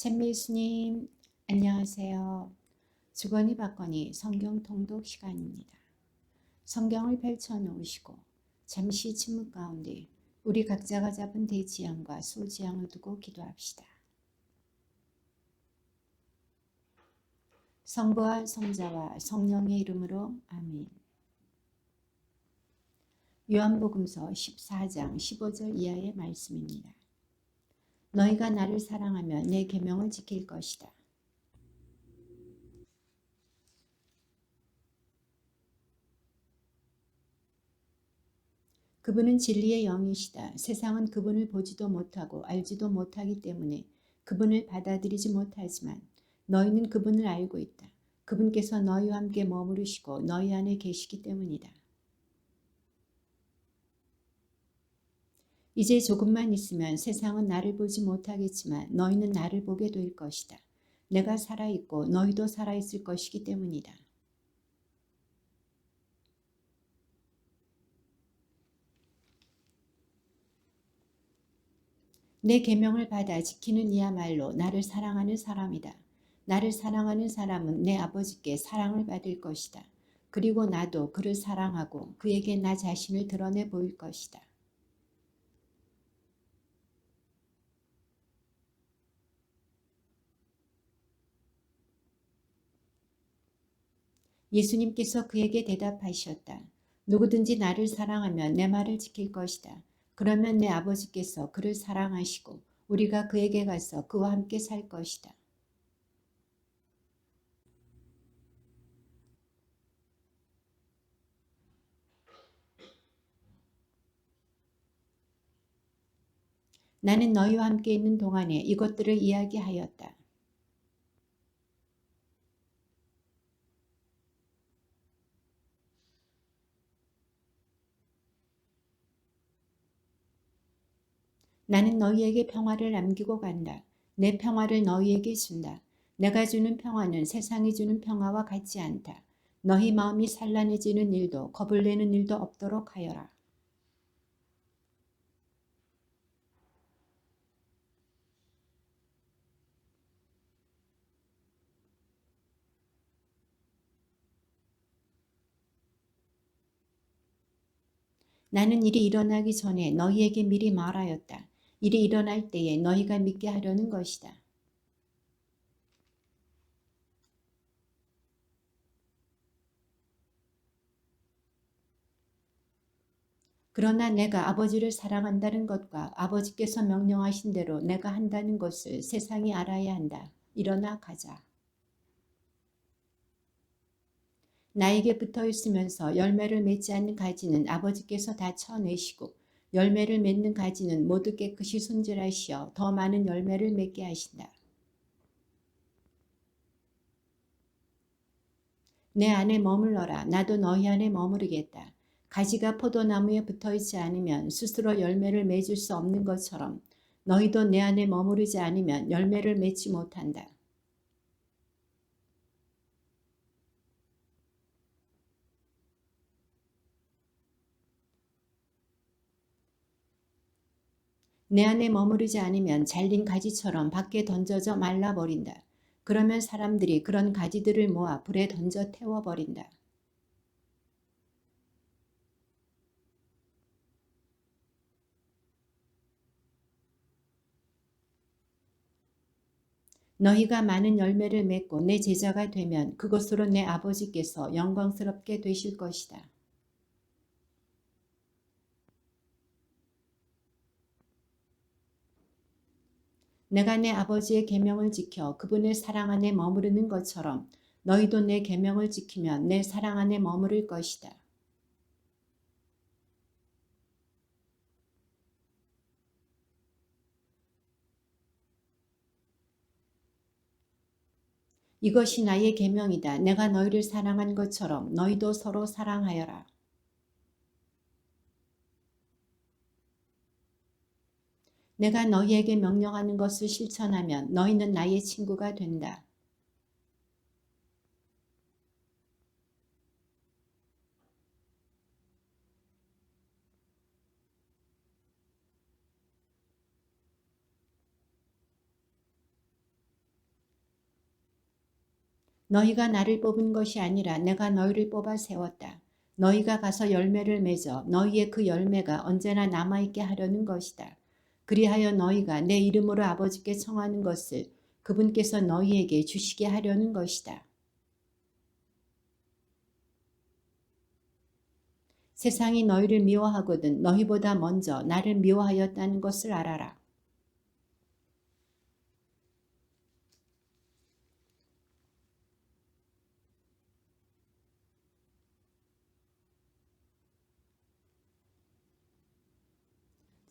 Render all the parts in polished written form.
챗미수님, 안녕하세요. 주거니 받거니 성경 통독 시간입니다. 성경을 펼쳐 놓으시고 잠시 침묵 가운데 우리 각자가 잡은 대지향과 소지향을 두고 기도합시다. 성부와 성자와 성령의 이름으로 아멘. 요한복음서 14장 15절 이하의 말씀입니다. 너희가 나를 사랑하면 내 계명을 지킬 것이다. 그분은 진리의 영이시다. 세상은 그분을 보지도 못하고 알지도 못하기 때문에 그분을 받아들이지 못하지만 너희는 그분을 알고 있다. 그분께서 너희와 함께 머무르시고 너희 안에 계시기 때문이다. 이제 조금만 있으면 세상은 나를 보지 못하겠지만 너희는 나를 보게 될 것이다. 내가 살아있고 너희도 살아있을 것이기 때문이다. 내 계명을 받아 지키는 이야말로 나를 사랑하는 사람이다. 나를 사랑하는 사람은 내 아버지께 사랑을 받을 것이다. 그리고 나도 그를 사랑하고 그에게 나 자신을 드러내 보일 것이다. 예수님께서 그에게 대답하셨다. 누구든지 나를 사랑하면 내 말을 지킬 것이다. 그러면 내 아버지께서 그를 사랑하시고 우리가 그에게 가서 그와 함께 살 것이다. 나는 너희와 함께 있는 동안에 이것들을 이야기하였다. 나는 너희에게 평화를 남기고 간다. 내 평화를 너희에게 준다. 내가 주는 평화는 세상이 주는 평화와 같지 않다. 너희 마음이 산란해지는 일도 겁을 내는 일도 없도록 하여라. 나는 일이 일어나기 전에 너희에게 미리 말하였다. 일이 일어날 때에 너희가 믿게 하려는 것이다. 그러나 내가 아버지를 사랑한다는 것과 아버지께서 명령하신 대로 내가 한다는 것을 세상이 알아야 한다. 일어나 가자. 나에게 붙어 있으면서 열매를 맺지 않는 가지는 아버지께서 다 쳐내시고 열매를 맺는 가지는 모두 깨끗이 손질하시어 더 많은 열매를 맺게 하신다. 내 안에 머물러라. 나도 너희 안에 머무르겠다. 가지가 포도나무에 붙어있지 않으면 스스로 열매를 맺을 수 없는 것처럼 너희도 내 안에 머무르지 않으면 열매를 맺지 못한다. 내 안에 머무르지 않으면 잘린 가지처럼 밖에 던져져 말라버린다. 그러면 사람들이 그런 가지들을 모아 불에 던져 태워버린다. 너희가 많은 열매를 맺고 내 제자가 되면 그것으로 내 아버지께서 영광스럽게 되실 것이다. 내가 내 아버지의 계명을 지켜 그분의 사랑 안에 머무르는 것처럼 너희도 내 계명을 지키면 내 사랑 안에 머무를 것이다. 이것이 나의 계명이다. 내가 너희를 사랑한 것처럼 너희도 서로 사랑하여라. 내가 너희에게 명령하는 것을 실천하면 너희는 나의 친구가 된다. 너희가 나를 뽑은 것이 아니라 내가 너희를 뽑아 세웠다. 너희가 가서 열매를 맺어 너희의 그 열매가 언제나 남아있게 하려는 것이다. 그리하여 너희가 내 이름으로 아버지께 청하는 것을 그분께서 너희에게 주시게 하려는 것이다. 세상이 너희를 미워하거든 너희보다 먼저 나를 미워하였다는 것을 알아라.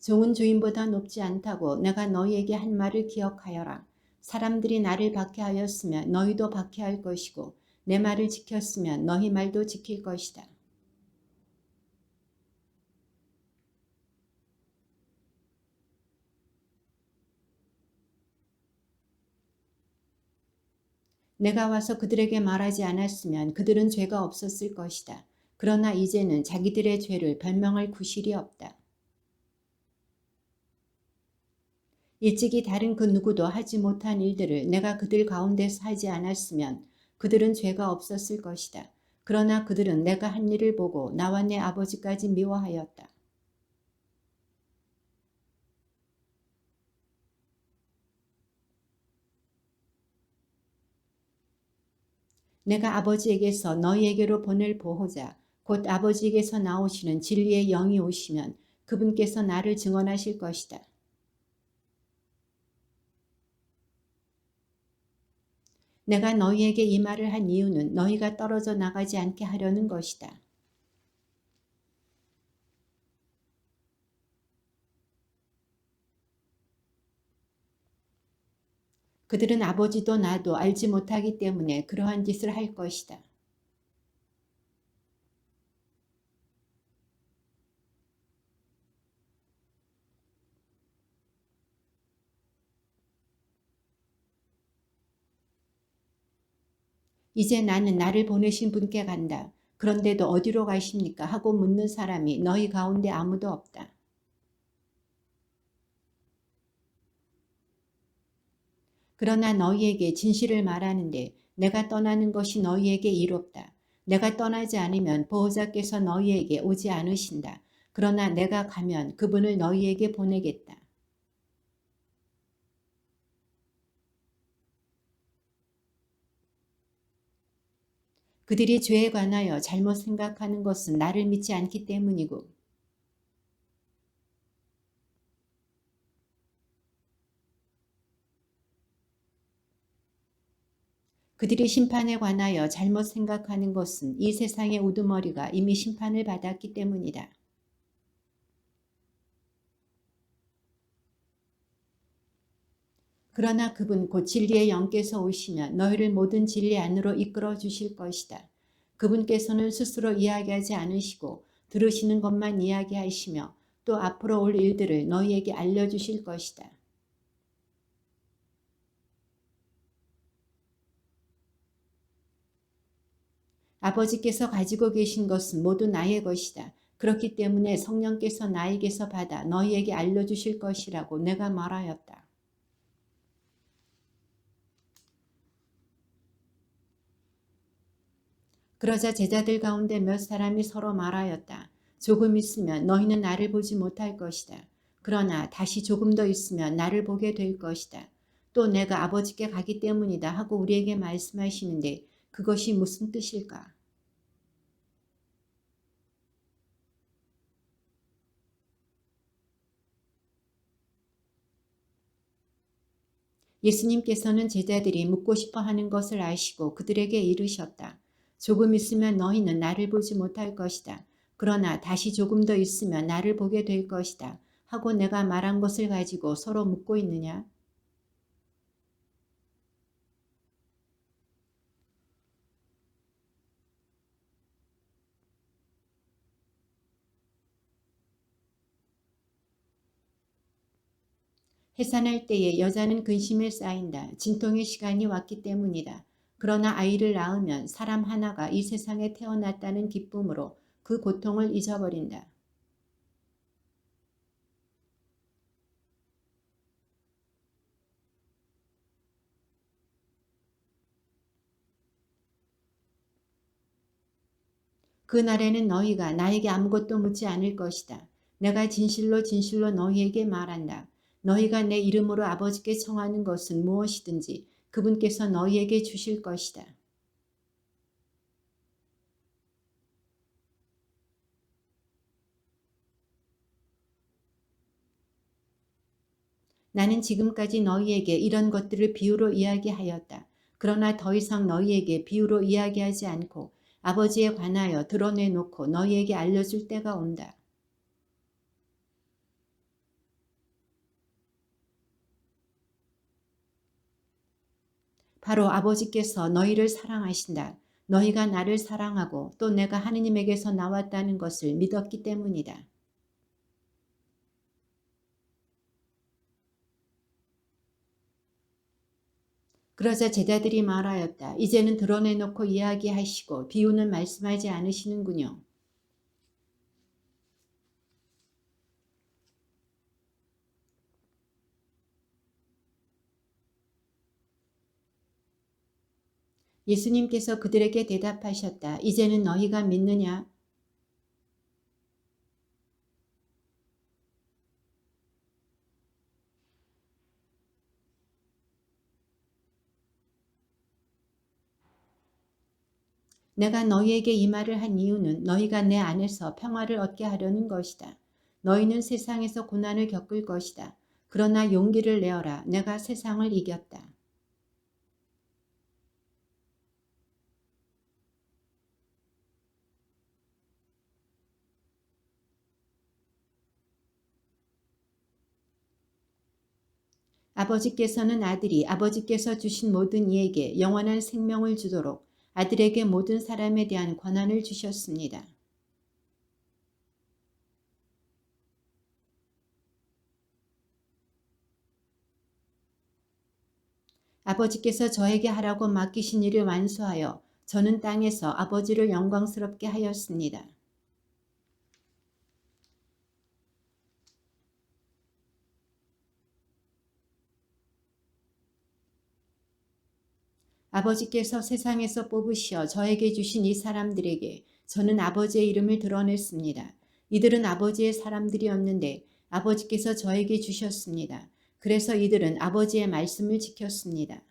종은 주인보다 높지 않다고 내가 너희에게 한 말을 기억하여라. 사람들이 나를 박해하였으면 너희도 박해할 것이고 내 말을 지켰으면 너희 말도 지킬 것이다. 내가 와서 그들에게 말하지 않았으면 그들은 죄가 없었을 것이다. 그러나 이제는 자기들의 죄를 변명할 구실이 없다. 일찍이 다른 그 누구도 하지 못한 일들을 내가 그들 가운데서 하지 않았으면 그들은 죄가 없었을 것이다. 그러나 그들은 내가 한 일을 보고 나와 내 아버지까지 미워하였다. 내가 아버지에게서 너희에게로 보낼 보호자 곧 아버지에게서 나오시는 진리의 영이 오시면 그분께서 나를 증언하실 것이다. 내가 너희에게 이 말을 한 이유는 너희가 떨어져 나가지 않게 하려는 것이다. 그들은 아버지도 나도 알지 못하기 때문에 그러한 짓을 할 것이다. 이제 나는 나를 보내신 분께 간다. 그런데도 어디로 가십니까? 하고 묻는 사람이 너희 가운데 아무도 없다. 그러나 너희에게 진실을 말하는데 내가 떠나는 것이 너희에게 이롭다. 내가 떠나지 않으면 보호자께서 너희에게 오지 않으신다. 그러나 내가 가면 그분을 너희에게 보내겠다. 그들이 죄에 관하여 잘못 생각하는 것은 나를 믿지 않기 때문이고 그들이 심판에 관하여 잘못 생각하는 것은 이 세상의 우두머리가 이미 심판을 받았기 때문이다. 그러나 그분 곧 진리의 영께서 오시면 너희를 모든 진리 안으로 이끌어 주실 것이다. 그분께서는 스스로 이야기하지 않으시고 들으시는 것만 이야기하시며 또 앞으로 올 일들을 너희에게 알려주실 것이다. 아버지께서 가지고 계신 것은 모두 나의 것이다. 그렇기 때문에 성령께서 나에게서 받아 너희에게 알려주실 것이라고 내가 말하였다. 그러자 제자들 가운데 몇 사람이 서로 말하였다. 조금 있으면 너희는 나를 보지 못할 것이다. 그러나 다시 조금 더 있으면 나를 보게 될 것이다. 또 내가 아버지께 가기 때문이다 하고 우리에게 말씀하시는데 그것이 무슨 뜻일까? 예수님께서는 제자들이 묻고 싶어 하는 것을 아시고 그들에게 이르셨다. 조금 있으면 너희는 나를 보지 못할 것이다. 그러나 다시 조금 더 있으면 나를 보게 될 것이다. 하고 내가 말한 것을 가지고 서로 묻고 있느냐? 해산할 때에 여자는 근심에 쌓인다. 진통의 시간이 왔기 때문이다. 그러나 아이를 낳으면 사람 하나가 이 세상에 태어났다는 기쁨으로 그 고통을 잊어버린다. 날에는 너희가 나에게 아무것도 묻지 않을 것이다. 내가 진실로 진실로 너희에게 말한다. 너희가 내 이름으로 아버지께 청하는 것은 무엇이든지 그분께서 너희에게 주실 것이다. 나는 지금까지 너희에게 이런 것들을 비유로 이야기하였다. 그러나 더 이상 너희에게 비유로 이야기하지 않고 아버지에 관하여 드러내놓고 너희에게 알려줄 때가 온다. 바로 아버지께서 너희를 사랑하신다. 너희가 나를 사랑하고 또 내가 하느님에게서 나왔다는 것을 믿었기 때문이다. 그러자 제자들이 말하였다. 이제는 드러내놓고 이야기하시고 비유는 말씀하지 않으시는군요. 예수님께서 그들에게 대답하셨다. 이제는 너희가 믿느냐? 내가 너희에게 이 말을 한 이유는 너희가 내 안에서 평화를 얻게 하려는 것이다. 너희는 세상에서 고난을 겪을 것이다. 그러나 용기를 내어라. 내가 세상을 이겼다. 아버지께서는 아들이 아버지께서 주신 모든 이에게 영원한 생명을 주도록 아들에게 모든 사람에 대한 권한을 주셨습니다. 아버지께서 저에게 하라고 맡기신 일을 완수하여 저는 땅에서 아버지를 영광스럽게 하였습니다. 아버지께서 세상에서 뽑으시어 저에게 주신 이 사람들에게 저는 아버지의 이름을 드러냈습니다. 이들은 아버지의 사람들이었는데 아버지께서 저에게 주셨습니다. 그래서 이들은 아버지의 말씀을 지켰습니다.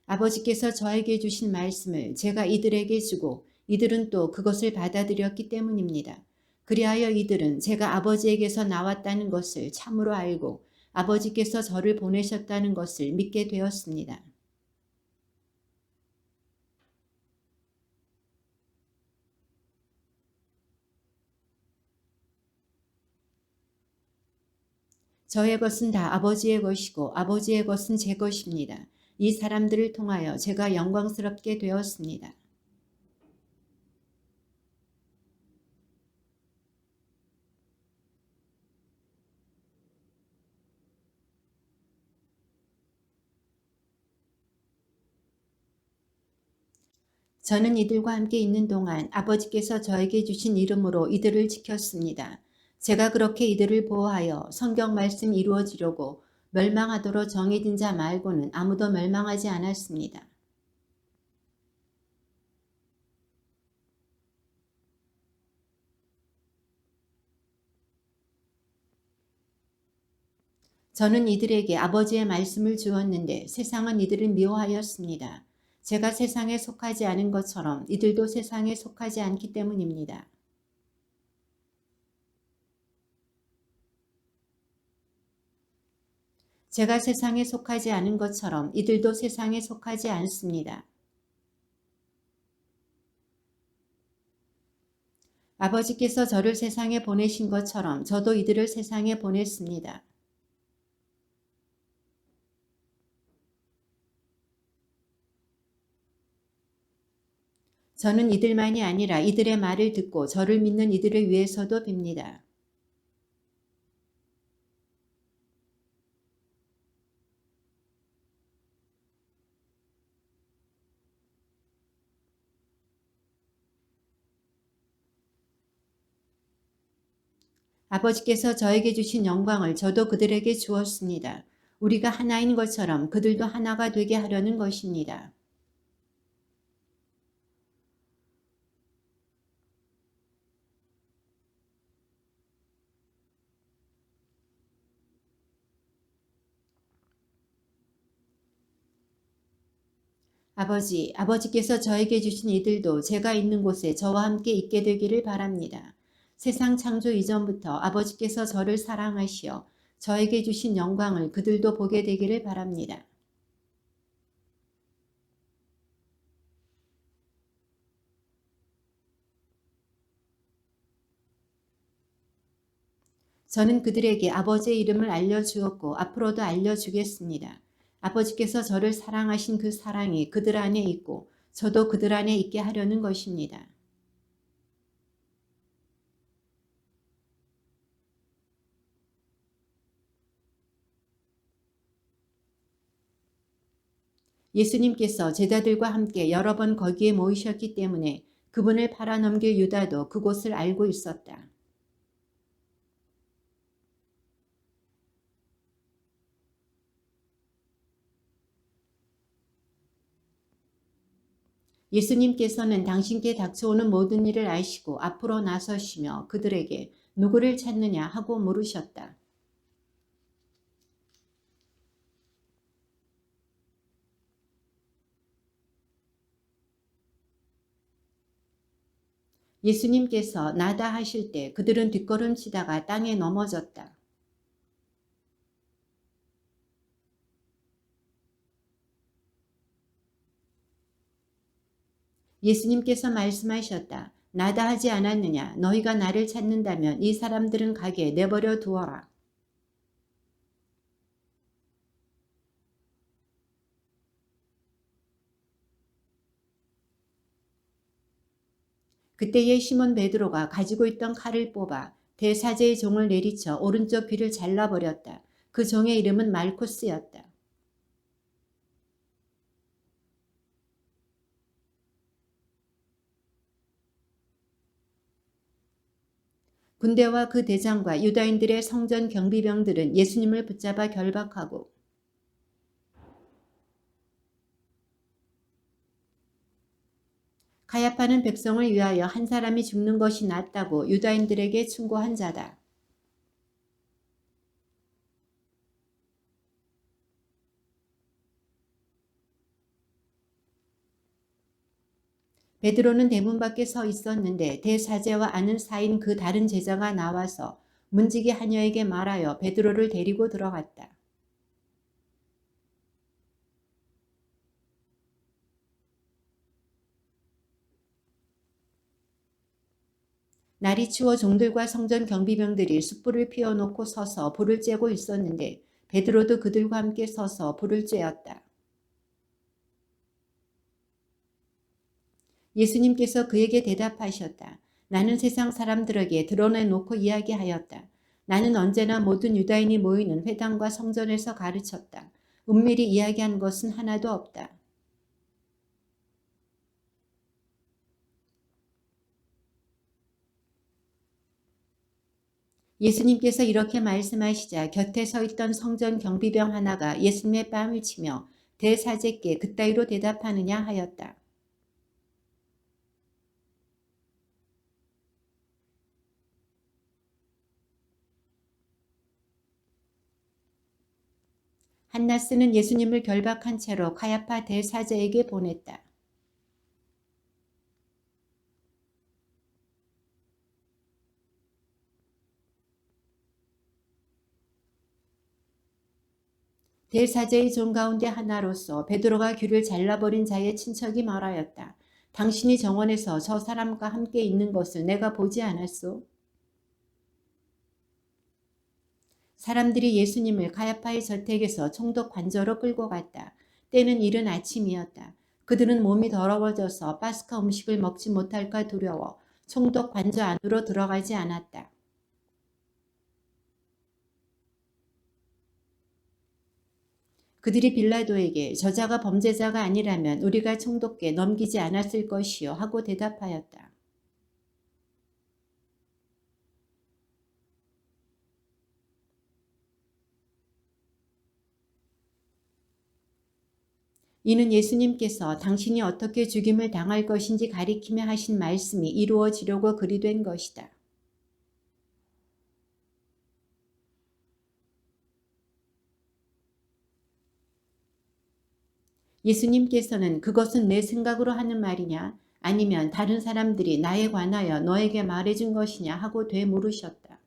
아버지께서 저에게 주신 말씀을 제가 이들에게 주고 이들은 또 그것을 받아들였기 때문입니다. 그리하여 이들은 제가 아버지에게서 나왔다는 것을 참으로 알고 아버지께서 저를 보내셨다는 것을 믿게 되었습니다. 저의 것은 다 아버지의 것이고 아버지의 것은 제 것입니다. 이 사람들을 통하여 제가 영광스럽게 되었습니다. 저는 이들과 함께 있는 동안 아버지께서 저에게 주신 이름으로 이들을 지켰습니다. 제가 그렇게 이들을 보호하여 성경 말씀 이루어지려고 멸망하도록 정해진 자 말고는 아무도 멸망하지 않았습니다. 저는 이들에게 아버지의 말씀을 주었는데 세상은 이들을 미워하였습니다. 제가 세상에 속하지 않은 것처럼 이들도 세상에 속하지 않기 때문입니다. 제가 세상에 속하지 않은 것처럼 이들도 세상에 속하지 않습니다. 아버지께서 저를 세상에 보내신 것처럼 저도 이들을 세상에 보냈습니다. 저는 이들만이 아니라 이들의 말을 듣고 저를 믿는 이들을 위해서도 빕니다. 아버지께서 저에게 주신 영광을 저도 그들에게 주었습니다. 우리가 하나인 것처럼 그들도 하나가 되게 하려는 것입니다. 아버지께서 저에게 주신 이들도 제가 있는 곳에 저와 함께 있게 되기를 바랍니다. 세상 창조 이전부터 아버지께서 저를 사랑하시어 저에게 주신 영광을 그들도 보게 되기를 바랍니다. 저는 그들에게 아버지의 이름을 알려주었고 앞으로도 알려주겠습니다. 아버지께서 저를 사랑하신 그 사랑이 그들 안에 있고 저도 그들 안에 있게 하려는 것입니다. 예수님께서 제자들과 함께 여러 번 거기에 모이셨기 때문에 그분을 팔아넘길 유다도 그곳을 알고 있었다. 예수님께서는 당신께 닥쳐오는 모든 일을 아시고 앞으로 나서시며 그들에게 누구를 찾느냐 하고 물으셨다. 예수님께서 나다 하실 때 그들은 뒷걸음치다가 땅에 넘어졌다. 예수님께서 말씀하셨다. 나다 하지 않았느냐? 너희가 나를 찾는다면 이 사람들은 가게 내버려 두어라. 그때에 시몬 베드로가 가지고 있던 칼을 뽑아 대사제의 종을 내리쳐 오른쪽 귀를 잘라버렸다. 그 종의 이름은 말코스였다. 군대와 그 대장과 유다인들의 성전 경비병들은 예수님을 붙잡아 결박하고 가야파는 백성을 위하여 한 사람이 죽는 것이 낫다고 유다인들에게 충고한 자다. 베드로는 대문 밖에 서 있었는데 대사제와 아는 사이인 그 다른 제자가 나와서 문지기 하녀에게 말하여 베드로를 데리고 들어갔다. 날이 추워 종들과 성전 경비병들이 숯불을 피워놓고 서서 불을 쬐고 있었는데 베드로도 그들과 함께 서서 불을 쬐었다. 예수님께서 그에게 대답하셨다. 나는 세상 사람들에게 드러내놓고 이야기하였다. 나는 언제나 모든 유다인이 모이는 회당과 성전에서 가르쳤다. 은밀히 이야기한 것은 하나도 없다. 예수님께서 이렇게 말씀하시자 곁에 서 있던 성전 경비병 하나가 예수님의 뺨을 치며 대사제께 그따위로 대답하느냐 하였다. 한나스는 예수님을 결박한 채로 가야파 대사제에게 보냈다. 대사제의 종 가운데 하나로서 베드로가 귀를 잘라버린 자의 친척이 말하였다. 당신이 정원에서 저 사람과 함께 있는 것을 내가 보지 않았소? 사람들이 예수님을 가야파의 저택에서 총독 관저로 끌고 갔다. 때는 이른 아침이었다. 그들은 몸이 더러워져서 파스카 음식을 먹지 못할까 두려워 총독 관저 안으로 들어가지 않았다. 그들이 빌라도에게 저자가 범죄자가 아니라면 우리가 총독께 넘기지 않았을 것이요 하고 대답하였다. 이는 예수님께서 당신이 어떻게 죽임을 당할 것인지 가리키며 하신 말씀이 이루어지려고 그리 된 것이다. 예수님께서는 그것은 내 생각으로 하는 말이냐 아니면 다른 사람들이 나에 관하여 너에게 말해준 것이냐 하고 되물으셨다.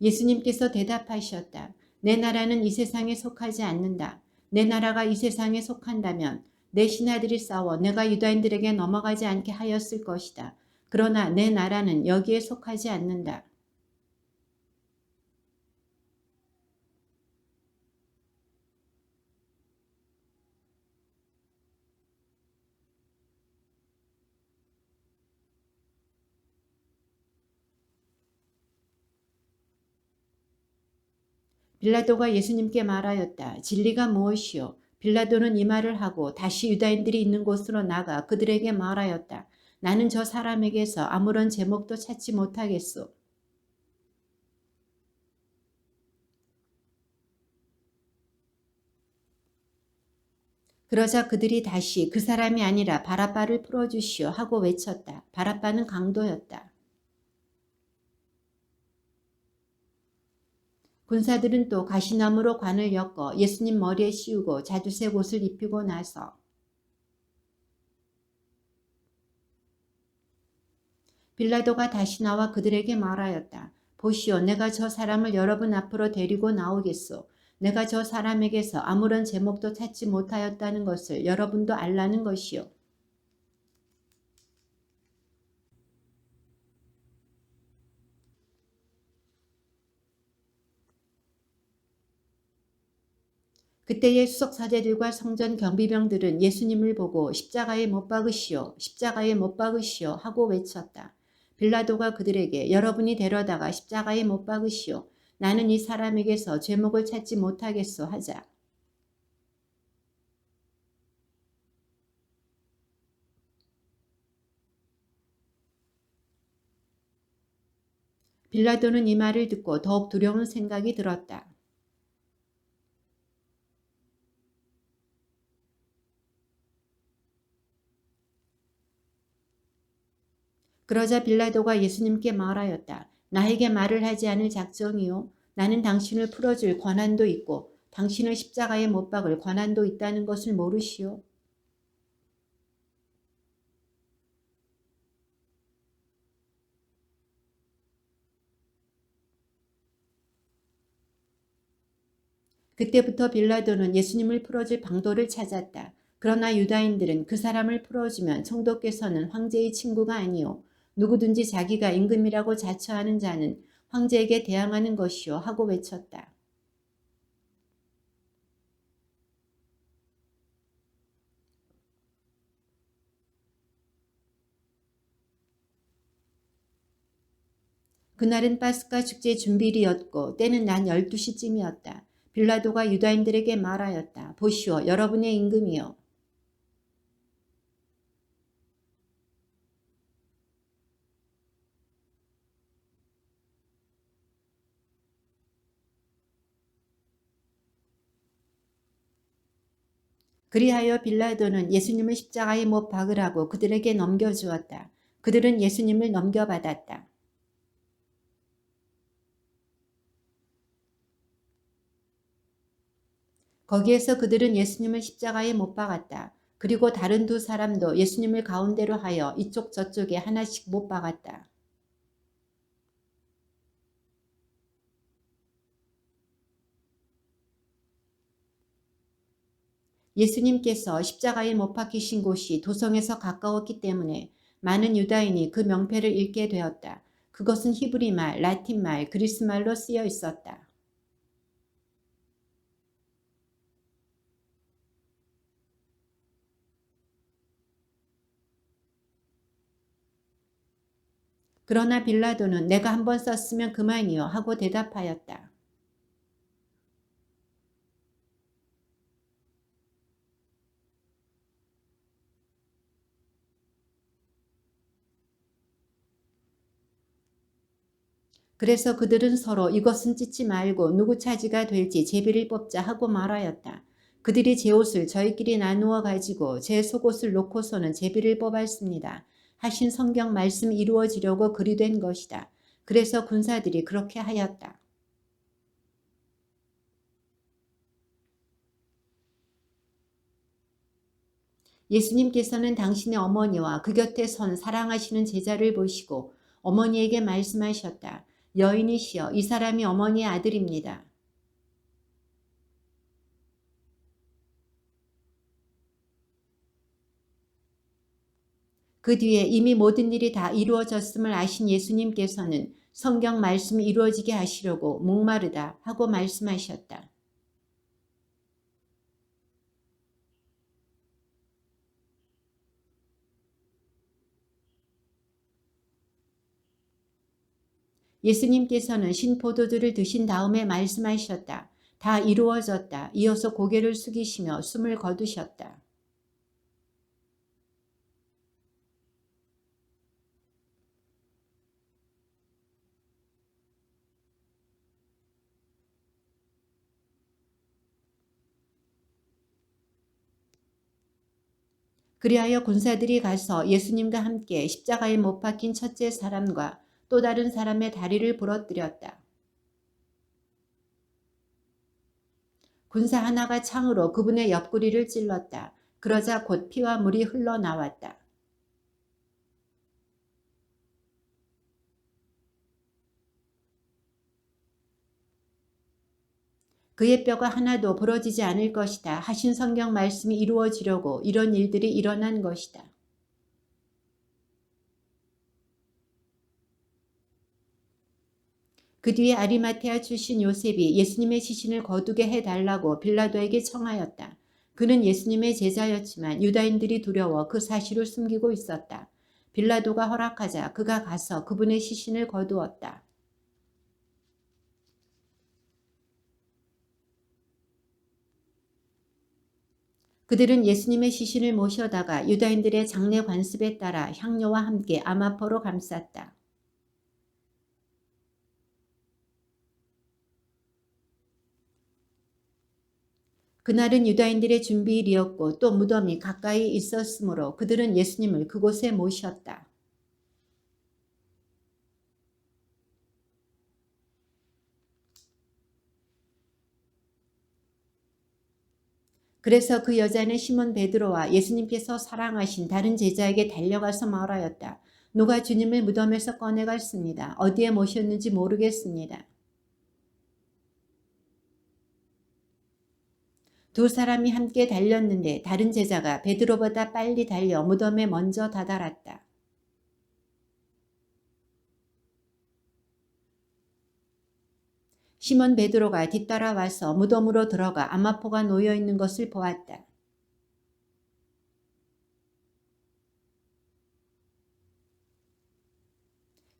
예수님께서 대답하셨다. 내 나라는 이 세상에 속하지 않는다. 내 나라가 이 세상에 속한다면 내 신하들이 싸워 내가 유다인들에게 넘어가지 않게 하였을 것이다. 그러나 내 나라는 여기에 속하지 않는다. 빌라도가 예수님께 말하였다. 진리가 무엇이요? 빌라도는 이 말을 하고 다시 유다인들이 있는 곳으로 나가 그들에게 말하였다. 나는 저 사람에게서 아무런 제목도 찾지 못하겠소. 그러자 그들이 다시 그 사람이 아니라 바라바를 풀어주시오 하고 외쳤다. 바라바는 강도였다. 군사들은 또 가시나무로 관을 엮어 예수님 머리에 씌우고 자두색 옷을 입히고 나서 빌라도가 다시 나와 그들에게 말하였다. 보시오, 내가 저 사람을 여러분 앞으로 데리고 나오겠소. 내가 저 사람에게서 아무런 제목도 찾지 못하였다는 것을 여러분도 알라는 것이요. 그때의 수석사제들과 성전 경비병들은 예수님을 보고 십자가에 못 박으시오, 십자가에 못 박으시오 하고 외쳤다. 빌라도가 그들에게 여러분이 데려다가 십자가에 못 박으시오. 나는 이 사람에게서 죄목을 찾지 못하겠소 하자. 빌라도는 이 말을 듣고 더욱 두려운 생각이 들었다. 그러자 빌라도가 예수님께 말하였다. 나에게 말을 하지 않을 작정이요. 나는 당신을 풀어줄 권한도 있고 당신을 십자가에 못 박을 권한도 있다는 것을 모르시오. 그때부터 빌라도는 예수님을 풀어줄 방도를 찾았다. 그러나 유다인들은 그 사람을 풀어주면 총독께서는 황제의 친구가 아니오. 누구든지 자기가 임금이라고 자처하는 자는 황제에게 대항하는 것이오 하고 외쳤다. 그날은 파스카 축제 준비일이었고 때는 낮 12시쯤이었다. 빌라도가 유다인들에게 말하였다. 보시오, 여러분의 임금이요. 그리하여 빌라도는 예수님을 십자가에 못 박으라고 그들에게 넘겨주었다. 그들은 예수님을 넘겨받았다. 거기에서 그들은 예수님을 십자가에 못 박았다. 그리고 다른 두 사람도 예수님을 가운데로 하여 이쪽 저쪽에 하나씩 못 박았다. 예수님께서 십자가에 못 박히신 곳이 도성에서 가까웠기 때문에 많은 유다인이 그 명패를 읽게 되었다. 그것은 히브리말, 라틴말, 그리스말로 쓰여 있었다. 그러나 빌라도는 내가 한번 썼으면 그만이요 하고 대답하였다. 그래서 그들은 서로 이것은 찢지 말고 누구 차지가 될지 제비를 뽑자 하고 말하였다. 그들이 제 옷을 저희끼리 나누어 가지고 제 속옷을 놓고서는 제비를 뽑았습니다. 하신 성경 말씀이 이루어지려고 그리 된 것이다. 그래서 군사들이 그렇게 하였다. 예수님께서는 당신의 어머니와 그 곁에 선 사랑하시는 제자를 보시고 어머니에게 말씀하셨다. 여인이시여, 이 사람이 어머니의 아들입니다. 그 뒤에 이미 모든 일이 다 이루어졌음을 아신 예수님께서는 성경 말씀이 이루어지게 하시려고 목마르다 하고 말씀하셨다. 예수님께서는 신포도주를 드신 다음에 말씀하셨다. 다 이루어졌다. 이어서 고개를 숙이시며 숨을 거두셨다. 그리하여 군사들이 가서 예수님과 함께 십자가에 못 박힌 첫째 사람과 또 다른 사람의 다리를 부러뜨렸다. 군사 하나가 창으로 그분의 옆구리를 찔렀다. 그러자 곧 피와 물이 흘러나왔다. 그의 뼈가 하나도 부러지지 않을 것이다 하신 성경 말씀이 이루어지려고 이런 일들이 일어난 것이다. 그 뒤에 아리마테아 출신 요셉이 예수님의 시신을 거두게 해달라고 빌라도에게 청하였다. 그는 예수님의 제자였지만 유다인들이 두려워 그 사실을 숨기고 있었다. 빌라도가 허락하자 그가 가서 그분의 시신을 거두었다. 그들은 예수님의 시신을 모셔다가 유다인들의 장례 관습에 따라 향료와 함께 아마포로 감쌌다. 그날은 유다인들의 준비일이었고 또 무덤이 가까이 있었으므로 그들은 예수님을 그곳에 모셨다. 그래서 그 여자는 시몬 베드로와 예수님께서 사랑하신 다른 제자에게 달려가서 말하였다. 누가 주님을 무덤에서 꺼내갔습니다. 어디에 모셨는지 모르겠습니다. 두 사람이 함께 달렸는데 다른 제자가 베드로보다 빨리 달려 무덤에 먼저 다다랐다. 시몬 베드로가 뒤따라와서 무덤으로 들어가 아마포가 놓여 있는 것을 보았다.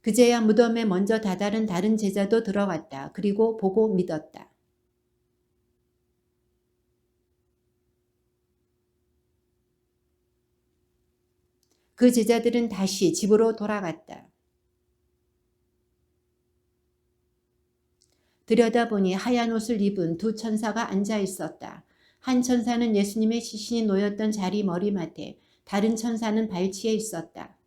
그제야 무덤에 먼저 다다른 다른 제자도 들어갔다. 그리고 보고 믿었다. 그 제자들은 다시 집으로 돌아갔다. 들여다보니 하얀 옷을 입은 두 천사가 앉아 있었다. 한 천사는 예수님의 시신이 놓였던 자리 머리맡에, 다른 천사는 발치에 있었다.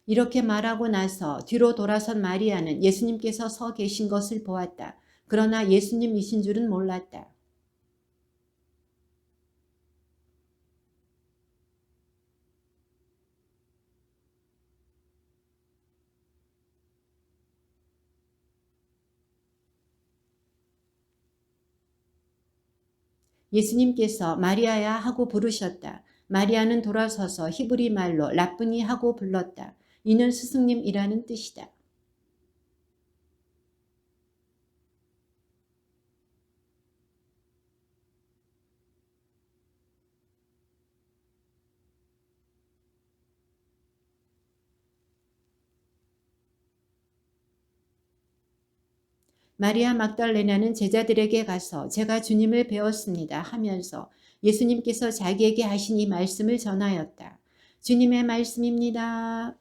이렇게 말하고 나서 뒤로 돌아선 마리아는 예수님께서 서 계신 것을 보았다. 그러나 예수님이신 줄은 몰랐다. 예수님께서 마리아야 하고 부르셨다. 마리아는 돌아서서 히브리 말로 라쁘니 하고 불렀다. 이는 스승님이라는 뜻이다. 마리아 막달레나는 제자들에게 가서 제가 주님을 배웠습니다 하면서 예수님께서 자기에게 하신 이 말씀을 전하였다. 주님의 말씀입니다.